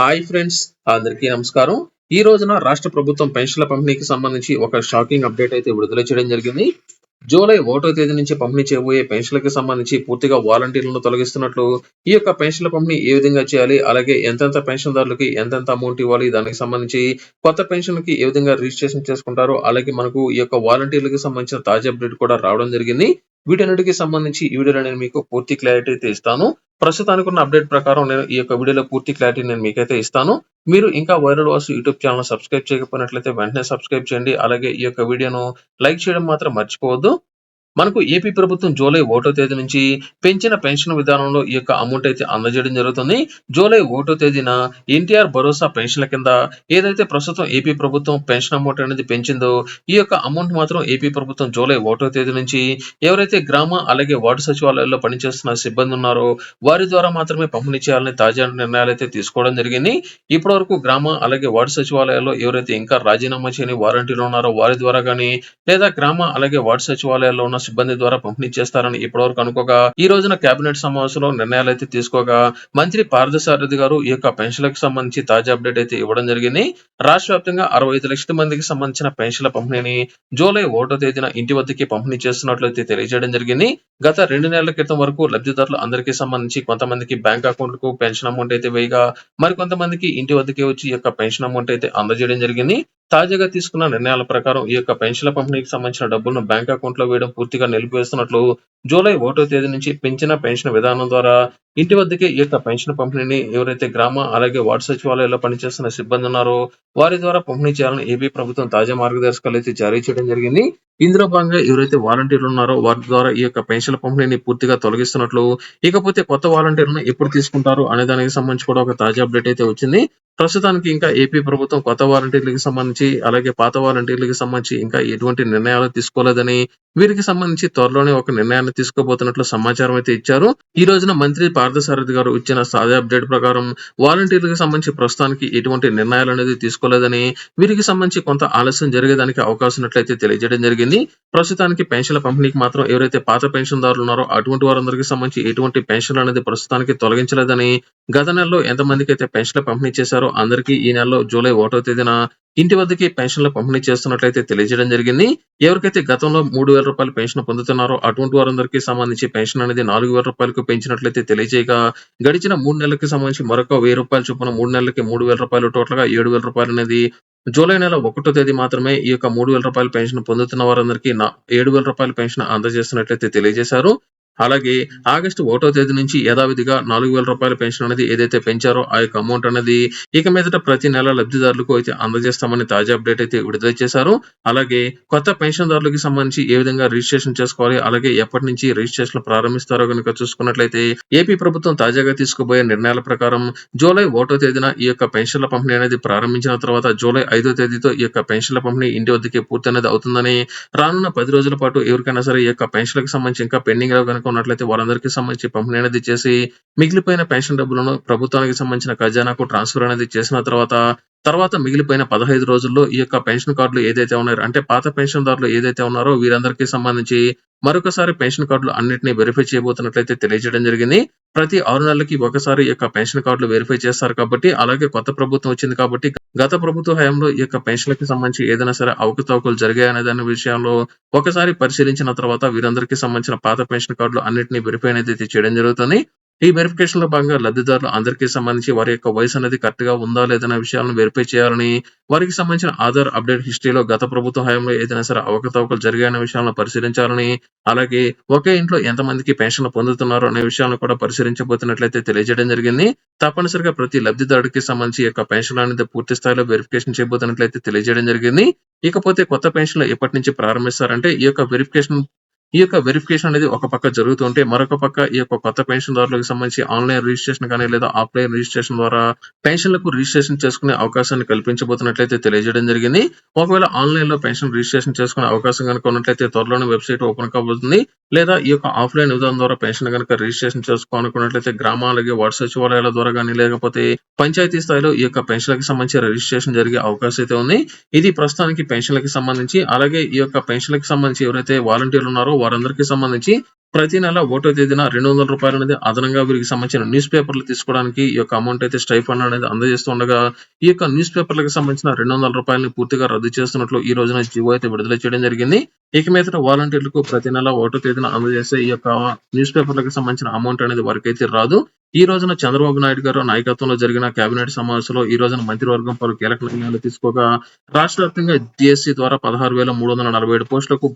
Hi friends, అందరికీ నమస్కారం. ఈ రోజున రాష్ట్ర ప్రభుత్వం పెన్షన్ల పంపిణీకి సంబంధించి ఒక షాకింగ్ అప్డేట్ అయితే విడుదల చేయడం జరిగింది. జూలై 1వ తేదీ నుంచి పంపిణీ చేయబోయే పెన్షన్లకు సంబంధించి పూర్తిగా వాలంటీర్లను తొలగిస్తున్నట్లు, ఈ యొక్క పెన్షన్ల పంపిణీ ఏ విధంగా చేయాలి, అలాగే ఎంతెంత పెన్షన్దారులకి ఎంతెంత అమౌంట్ ఇవ్వాలి, దానికి సంబంధించి కొత్త పెన్షన్‌లకి ఏ విధంగా రిజిస్ట్రేషన్ చేసుకుంటారో, అలాగే మనకు ఈ యొక్క వాలంటీర్లకు సంబంధించిన తాజా అప్డేట్ కూడా రావడం జరిగింది. వీటన్నిటికి సంబంధించి ఈ వీడియోలో నేను మీకు పూర్తి క్లారిటీ అయితే ఇస్తాను. ప్రస్తుతానికి ఉన్న అప్డేట్ ప్రకారం నేను ఈ యొక్క వీడియోలో పూర్తి క్లారిటీ నేను మీకైతే ఇస్తాను. మీరు ఇంకా viral Vasu YouTube channel subscribe చేయకపోయినట్లయితే వెంటనే సబ్స్క్రైబ్ చేయండి. అలాగే ఈ యొక్క వీడియోను లైక్ చేయడం మాత్రం మర్చిపోవద్దు. మనకు ఏపీ ప్రభుత్వం జూలై 1వ తేదీ నుంచి పెంచిన పెన్షన్ విధానంలో ఈ యొక్క అమౌంట్ అయితే అందజేయడం జరుగుతుంది. జూలై 1వ తేదీన ఎన్టీఆర్ భరోసా పెన్షన్ల కింద ఏదైతే ప్రస్తుతం ఏపీ ప్రభుత్వం పెన్షన్ అమౌంట్ అనేది పెంచిందో, ఈ యొక్క అమౌంట్ మాత్రం ఏపీ ప్రభుత్వం జూలై 1వ తేదీ నుంచి ఎవరైతే గ్రామ అలాగే వార్డు సచివాలయాల్లో పనిచేస్తున్న సిబ్బంది ఉన్నారో వారి ద్వారా మాత్రమే పంపిణీ చేయాలని తాజా నిర్ణయాలు అయితే తీసుకోవడం జరిగింది. ఇప్పటివరకు గ్రామ అలాగే వార్డు సచివాలయాల్లో ఎవరైతే ఇంకా రాజీనామా చేయని వాలంటీర్లు ఉన్నారో వారి ద్వారా కానీ, లేదా గ్రామ అలాగే వార్డు సచివాలయాల్లో ఉన్న సిబ్బంది ద్వారా పంపిణీ చేస్తారని ఇప్పటివరకు అనుకోగా, ఈ రోజున కేబినెట్ సమావేశంలో నిర్ణయాలు అయితే తీసుకోగా మంత్రి పార్థసారథి గారు ఈ యొక్క పెన్షన్లకు సంబంధించి తాజా అప్డేట్ అయితే ఇవ్వడం జరిగింది. రాష్ట్ర వ్యాప్తంగా 65 లక్షల మందికి సంబంధించిన పెన్షన్ల పంపిణీని జూలై 1వ తేదీన ఇంటి వద్దకి పంపిణీ చేస్తున్నట్లయితే తెలియజేయడం జరిగింది. గత 2 నెలల క్రితం వరకు లబ్ధిదారులు అందరికీ సంబంధించి కొంతమందికి బ్యాంక్ అకౌంట్లకు పెన్షన్ అమౌంట్ అయితే వేయగా, మరికొంతమందికి ఇంటి వద్దకే వచ్చి ఈ యొక్క పెన్షన్ అమౌంట్ అయితే అందజేయడం జరిగింది. తాజాగా తీసుకున్న నిర్ణయాల ప్రకారం ఈ యొక్క పెన్షన్ల పంపిణీకి సంబంధించిన డబ్బులను బ్యాంక్ అకౌంట్ లో వేయడం పూర్తిగా నిలిపివేస్తున్నట్లు జూలై 1వ తేదీ నుంచి పెంచిన పెన్షన్ విధానం ద్వారా ఇంటి వద్దకే ఈ యొక్క పెన్షన్ పంపిణీని ఎవరైతే గ్రామ అలాగే వార్డు సచివాలయాల్లో పనిచేస్తున్న సిబ్బంది ఉన్నారో వారి ద్వారా పంపిణీ చేయాలని ఏపీ ప్రభుత్వం తాజా మార్గదర్శకాలు అయితే జారీ చేయడం జరిగింది. ఇందులో భాగంగా ఎవరైతే వాలంటీర్లు ఉన్నారో వారి ద్వారా ఈ యొక్క పెన్షన్ల పంపిణీని పూర్తిగా తొలగిస్తున్నట్లు, ఇకపోతే కొత్త వాలంటీర్లను ఎప్పుడు తీసుకుంటారు అనే దానికి సంబంధించి కూడా ఒక తాజా అప్డేట్ అయితే వచ్చింది. ప్రస్తుతానికి ఇంకా ఏపీ ప్రభుత్వం కొత్త వాలంటీర్లకు సంబంధించి అలాగే పాత వాలంటీర్లకు సంబంధించి ఇంకా ఎటువంటి నిర్ణయాలు తీసుకోలేదని, వీరికి సంబంధించి త్వరలోనే ఒక నిర్ణయాన్ని తీసుకోబోతున్నట్లు సమాచారం అయితే ఇచ్చారు. ఈ రోజున మంత్రి పార్థసారథి గారు ఇచ్చిన తాజా అప్డేట్ ప్రకారం వాలంటీర్లకు సంబంధించి ప్రస్తుతానికి ఎటువంటి నిర్ణయాలు అనేది తీసుకోలేదని, వీరికి సంబంధించి కొంత ఆలస్యం జరిగేదానికి అవకాశం ఉన్నట్లయితే తెలియజేయడం జరిగింది. ప్రస్తుతానికి పెన్షన్ల పంపిణీకి మాత్రం ఎవరైతే పాత పెన్షన్దారులు ఉన్నారో అటువంటి వారందరికీ సంబంధించి ఎటువంటి పెన్షన్లు అనేది ప్రస్తుతానికి తొలగించలేదని, గత నెలలో ఎంతమందికి అయితే పెన్షన్లు పంపిణీ చేశారో అందరికీ ఈ నెలలో జూలై 1వ తేదీన ఇంటి వద్దకి పెన్షన్లు పంపిణీ చేస్తున్నట్లయితే తెలియజేయడం జరిగింది. ఎవరికైతే గతంలో 3,000 రూపాయలు పెన్షన్ పొందుతున్నారో అటువంటి వారందరికీ సంబంధించి పెన్షన్ అనేది 4,000 రూపాయలకు పెంచినట్లయితే తెలియజేయగా, గడిచిన 3 నెలలకు సంబంధించి మరొక 1,000 రూపాయలు చొప్పున 3 నెలలకి 3,000 రూపాయలు, టోటల్ గా 7,000 రూపాయలు అనేది జూలై నెల 1వ తేదీ మాత్రమే ఈ యొక్క 3,000 రూపాయల పెన్షన్ పొందుతున్న వారందరికీ 7,000 రూపాయల పెన్షన్ అందజేస్తున్నట్లయితే తెలియజేశారు. అలాగే ఆగస్టు 1వ తేదీ నుంచి యథావిధిగా 4,000 రూపాయల పెన్షన్ అనేది ఏదైతే పెంచారో ఆ యొక్క అమౌంట్ అనేది ఇక మీదట ప్రతి నెల లబ్ధిదారులకు అయితే అందజేస్తామని తాజా అప్డేట్ అయితే విడుదల చేశారు. అలాగే కొత్త పెన్షన్దారులకు సంబంధించి ఏ విధంగా రిజిస్ట్రేషన్ చేసుకోవాలి, అలాగే ఎప్పటి నుంచి రిజిస్ట్రేషన్ ప్రారంభిస్తారో కనుక చూసుకున్నట్లయితే ఏపీ ప్రభుత్వం తాజాగా తీసుకోబోయే నిర్ణయాల ప్రకారం జూలై 1వ తేదీన ఈ యొక్క పెన్షన్ల పంపిణీ అనేది ప్రారంభించిన తర్వాత జూలై 5వ తేదీతో ఈ యొక్క పెన్షన్ల పంపిణీ ఇంటి వద్దకే పూర్తి అనేది అవుతుందని, రానున్న 10 రోజుల పాటు ఎవరికైనా సరే ఈ యొక్క పెన్షన్లకు సంబంధించి ఇంకా పెండింగ్ లో కనుక ఉన్నట్లయితే వారందరికీ సంబంధించి పంపిణీ అనేది చేసి మిగిలిపోయిన పెన్షన్ డబ్బులను ప్రభుత్వానికి సంబంధించిన ఖజానాకు ట్రాన్స్ఫర్ అనేది చేసిన తర్వాత మిగిలిపోయిన 15 రోజుల్లో ఈ యొక్క పెన్షన్ కార్డులు ఏదైతే ఉన్నారో, అంటే పాత పెన్షన్దారులు ఏదైతే ఉన్నారో వీరందరికీ సంబంధించి మరొకసారి పెన్షన్ కార్డులు అన్నింటినీ వెరిఫై చేయబోతున్నట్లయితే తెలియజేయడం జరిగింది. ప్రతి 6 నెలలకి ఒకసారి ఈ యొక్క పెన్షన్ కార్డులు వెరిఫై చేస్తారు కాబట్టి, అలాగే కొత్త ప్రభుత్వం వచ్చింది కాబట్టి గత ప్రభుత్వ హయాంలో ఈ యొక్క పెన్షన్లకు సంబంధించి ఏదైనా సరే అవకతవకలు జరిగాయనే దాని విషయంలో ఒకసారి పరిశీలించిన తర్వాత వీరందరికీ సంబంధించిన పాత పెన్షన్ కార్డులు అన్నింటినీ వెరిఫై అనేది చేయడం జరుగుతుంది. ఈ వెరిఫికేషన్ లో భాగంగా లబ్ధిదారులు అందరికీ సంబంధించి వారి యొక్క వయసు అనేది కరెక్ట్ గా ఉందా లేదనే విషయాలను వెరిఫై చేయాలని, వారికి సంబంధించిన ఆధార్ అప్డేట్ హిస్టరీలో గత ప్రభుత్వ హయాంలో ఏదైనా సరే అవకతవకలు జరిగాయనే విషయాలను పరిశీలించాలని, అలాగే ఒకే ఇంట్లో ఎంతమందికి పెన్షన్లు పొందుతున్నారో అనే విషయాలను కూడా పరిశీలించబోతున్నట్లయితే తెలియజేయడం జరిగింది. తప్పనిసరిగా ప్రతి లబ్ధిదారుడికి సంబంధించి యొక్క పెన్షన్ అనేది పూర్తి స్థాయిలో వెరిఫికేషన్ చేయబోతున్నట్లయితే తెలియజేయడం జరిగింది. ఇకపోతే కొత్త పెన్షన్లు ఎప్పటి నుంచి ప్రారంభిస్తారంటే ఈ యొక్క వెరిఫికేషన్ అనేది ఒక పక్క జరుగుతుంటే, మరొక పక్క ఈ యొక్క కొత్త పెన్షన్దారులకు సంబంధించి ఆన్లైన్ రిజిస్ట్రేషన్ కానీ లేదా ఆఫ్లైన్ రిజిస్ట్రేషన్ ద్వారా పెన్షన్లకు రిజిస్ట్రేషన్ చేసుకునే అవకాశాన్ని కల్పించబోతున్నట్లయితే తెలియజేయడం జరిగింది. ఒకవేళ ఆన్లైన్ లో పెన్షన్ రిజిస్ట్రేషన్ చేసుకునే అవకాశం కనుక ఉన్నట్లయితే త్వరలోనే వెబ్సైట్ ఓపెన్ కాబోతుంది. లేదా ఈ యొక్క ఆఫ్లైన్ విధానం ద్వారా పెన్షన్ కనుక రిజిస్ట్రేషన్ చేసుకోవాలనుకున్నట్లయితే గ్రామ అలాగే వార్డు సచివాలయాల ద్వారా కానీ, లేకపోతే పంచాయతీ స్థాయిలో ఈ యొక్క పెన్షన్లకు సంబంధించి రిజిస్ట్రేషన్ జరిగే అవకాశం అయితే ఉంది. ఇది ప్రస్తుతానికి పెన్షన్లకు సంబంధించి. అలాగే ఈ యొక్క పెన్షన్లకు సంబంధించి ఎవరైతే వాలంటీర్లు ఉన్నారో వారందరికీ సంబంధించి ప్రతి నెల 1వ తేదీన రూ. 200 అనేది అదనంగా వీరికి సంబంధించిన న్యూస్ పేపర్లు తీసుకోవడానికి ఈ యొక్క అమౌంట్ అయితే స్టైఫండ్ అనేది అందజేస్తుండగా ఈ యొక్క న్యూస్ పేపర్లకు సంబంధించిన రూ. 200 పూర్తిగా రద్దు చేస్తున్నట్లు ఈ రోజున జీవో అయితే విడుదల చేయడం జరిగింది. ఇక మీదట వాలంటీర్లకు ప్రతి నెల 1వ తేదీన అందజేసే ఈ యొక్క న్యూస్ పేపర్లకు సంబంధించిన అమౌంట్ అనేది వారికైతే రాదు. ఈ రోజున చంద్రబాబు నాయుడు గారు నాయకత్వంలో జరిగిన కేబినెట్ సమావేశంలో ఈ రోజున మంత్రివర్గం పలు కీలక నిర్ణయాలు తీసుకోగా రాష్ట్ర వ్యాప్తంగా డిఎస్సి ద్వారా 16,347 పోస్టులకు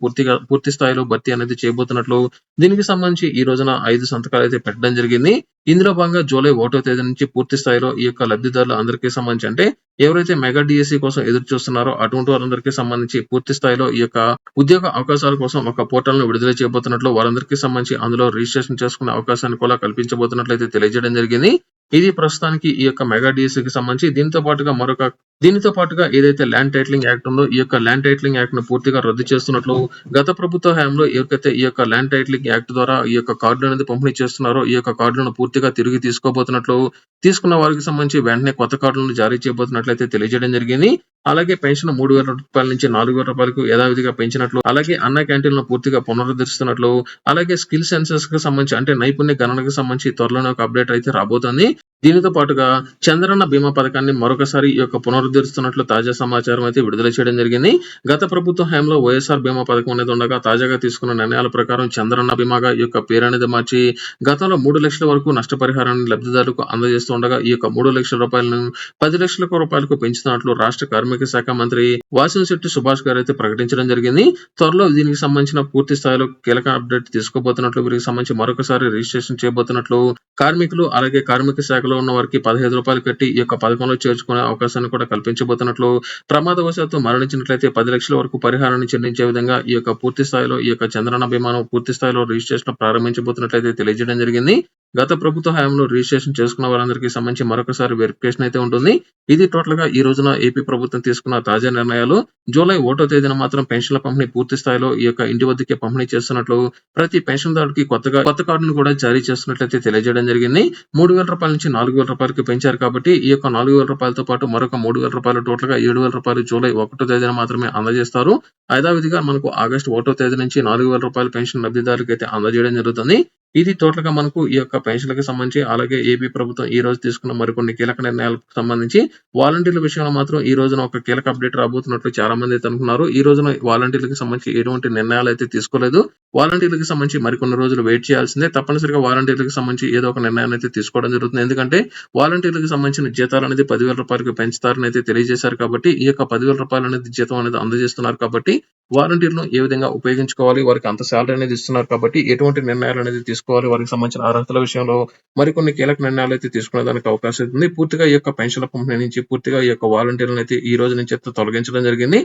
పూర్తి స్థాయిలో భర్తీ అనేది చేయబోతున్నట్లు దీనికి సంబంధించి ఈ రోజున 5 సంతకాలు అయితే పెట్టడం జరిగింది. ఇందులో భాగంగా జూలై 1వ తేదీ నుంచి పూర్తి స్థాయిలో ఈ యొక్క లబ్ధిదారులు అందరికీ సంబంధించి అంటే ఎవరైతే మెగా డిఎస్సి కోసం ఎదురు చూస్తున్నారో అటువంటి వారందరికీ సంబంధించి పూర్తి స్థాయిలో ఈ యొక్క ఉద్యోగ అవకాశాల కోసం ఒక పోర్టల్ ను విడుదల చేయబోతున్నట్లు వారందరికీ సంబంధించి అందులో రిజిస్ట్రేషన్ చేసుకునే అవకాశాన్ని కూడా కల్పించబోతున్నట్లయితే తెలియజేయడం జరిగింది. ఇది ప్రస్తుతానికి ఈ యొక్క మెగా డిఎస్సికి సంబంధించి దీనితో పాటుగా ఏదైతే ల్యాండ్ టైటిలింగ్ యాక్ట్ ఉందో ఈ యొక్క ల్యాండ్ టైటిలింగ్ యాక్ట్ ను పూర్తిగా రద్దు చేస్తున్నట్లు గత ప్రభుత్వ హయాంలో ఎవరికైతే ఈ యొక్క ల్యాండ్ టైటిలింగ్ యాక్ట్ ద్వారా ఈ యొక్క కార్డులు అనేది పంపిణీ చేస్తున్నారో ఈ యొక్క కార్డులను పూర్తిగా తిరిగి తీసుకోబోతున్నట్లు తీసుకున్న వారికి సంబంధించి వెంటనే కొత్త కార్డులను జారీ చేయబోతున్నట్లయితే తెలియజేయడం జరిగింది. అలాగే పెన్షన్ రూ. 3,000 నుంచి రూ. 4,000 యథావిధిగా పెంచినట్లు అలాగే అన్న క్యాంటీన్లను పూర్తిగా పునరుద్ధరిస్తున్నట్లు అలాగే స్కిల్ సెన్సెస్ కి సంబంధించి అంటే నైపుణ్య గణనకు సంబంధించి త్వరలోనే ఒక అప్డేట్ అయితే రాబోతోంది. దీనితో పాటుగా చంద్రన్న బీమా పథకాన్ని మరొకసారి ఈ యొక్క పునరుద్ధరిస్తున్నట్లు తాజా సమాచారం అయితే విడుదల చేయడం జరిగింది. గత ప్రభుత్వ హయాంలో వైఎస్ఆర్ బీమా పథకం అనేది ఉండగా తాజాగా తీసుకున్న నిర్ణయాల ప్రకారం చంద్రన్న బీమాగా ఈ యొక్క పేరు అనేది మార్చి గతంలో 3 లక్షల వరకు నష్టపరిహారాన్ని లబ్ధిదారులకు అందజేస్తుండగా ఈ యొక్క 3 లక్షల రూపాయలను 10 లక్షల రూపాయలకు పెంచుతున్నట్లు రాష్ట్ర కార్మిక శాఖ మంత్రి వాసిశెట్టి సుభాష్ గారు అయితే ప్రకటించడం జరిగింది. త్వరలో దీనికి సంబంధించిన పూర్తి స్థాయిలో కీలక అప్డేట్ తీసుకోబోతున్నట్లు వీరికి సంబంధించి మరొకసారి రిజిస్ట్రేషన్ చేయబోతున్నట్లు కార్మికులు అలాగే కార్మిక శాఖలో ఉన్న వారికి రూ. 15 కట్టి ఈ యొక్క పథకంలో చేర్చుకునే అవకాశాన్ని కూడా కల్పించబోతున్నట్లు ప్రమాదవశాత్తు మరణించినట్లయితే 10 లక్షల వరకు పరిహారాన్ని చెల్లించే విధంగా ఈ యొక్క పూర్తి స్థాయిలో ఈ యొక్క చంద్రన్న బీమాను పూర్తి స్థాయిలో రిజిస్ట్రేషన్ ప్రారంభించబోతున్నట్లయితే తెలియజేయడం జరిగింది. గత ప్రభుత్వ హయాంలో రిజిస్ట్రేషన్ చేసుకున్న వారందరికీ సంబంధించి మరొకసారి వెరిఫికేషన్ అయితే ఉంటుంది. ఇది టోటల్ గా ఈ రోజున ఏపీ ప్రభుత్వం తీసుకున్న తాజా నిర్ణయాలు. జూలై 1వ తేదీన మాత్రం పెన్షన్ల పంపిణీ పూర్తి స్థాయిలో ఈ యొక్క ఇంటి వద్దకే పంపిణీ చేస్తున్నట్లు ప్రతి పెన్షన్దారుడికి కొత్త కార్డును కూడా జారీ చేస్తున్నట్లయితే తెలియజేయడం జరిగింది. రూ. 3,000 నుంచి రూ. 4,000 పెంచారు కాబట్టి ఈ యొక్క రూ. 4,000 పాటు మరొక రూ. 3,000 టోటల్ గా రూ. 7,000 జూలై 1వ తేదీన మాత్రమే అందజేస్తారు. యథావిధిగా మనకు ఆగస్టు 1వ తేదీ నుంచి రూ. 4,000 పెన్షన్ లబ్ధిదారులకు అయితే అందజేయడం జరుగుతుంది. ఇది టోటల్ గా మనకు ఈ యొక్క పెన్షన్లకు సంబంధించి అలాగే ఏపీ ప్రభుత్వం ఈ రోజు తీసుకున్న మరికొన్ని కీలక నిర్ణయాలకు సంబంధించి వాలంటీర్ల విషయంలో మాత్రం ఈ రోజున ఒక కీలక అప్డేట్ రాబోతున్నట్లు చాలా మంది అయితే అనుకున్నారు. ఈ రోజున వాలంటీర్లకు సంబంధించి ఎటువంటి నిర్ణయాలు అయితే తీసుకోలేదు. వాలంటీర్లకు సంబంధించి మరికొన్ని రోజులు వెయిట్ చేయాల్సిందే. తప్పనిసరిగా వాలంటీర్లకు సంబంధించి ఏదో ఒక నిర్ణయాన్ని అయితే తీసుకోవడం జరుగుతుంది. ఎందుకంటే వాలంటీర్లకు సంబంధించిన జీతాలు అనేది రూ. 10,000 పెంచుతారని అయితే తెలియజేశారు కాబట్టి ఈ యొక్క రూ. 10,000 అనేది జీతం అనేది అందజేస్తున్నారు కాబట్టి వాలంటీర్లు ఏ విధంగా ఉపయోగించుకోవాలి వారికి అంత శాలరీ అనేది ఇస్తున్నారు కాబట్టి ఎటువంటి నిర్ణయాలు అనేది తీసుకోవాలి వారికి సంబంధించిన అర్హతల విషయంలో మరికొన్ని కీలక నిర్ణయాలు అయితే తీసుకునే దానికి అవకాశం ఉంది. పూర్తిగా ఈ యొక్క పెన్షన్ల పంపిణీ నుంచి పూర్తిగా ఈ యొక్క వాలంటీర్లను అయితే ఈ రోజు నుంచి అయితే తొలగించడం జరిగింది.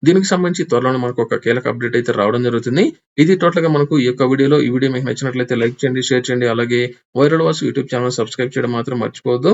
దీనికి సంబంధించి త్వరలో మనకు ఒక కీలక అప్డేట్ అయితే రావడం జరుగుతుంది. ఇది టోటల్ గా మనకు ఈ యొక్క వీడియోలో ఈ వీడియో మీకు నచ్చినట్లయితే లైక్ చేయండి, షేర్ చేయండి. అలాగే viral voice YouTube channel subscribe చేయడం మాత్రం మర్చిపోవద్దు.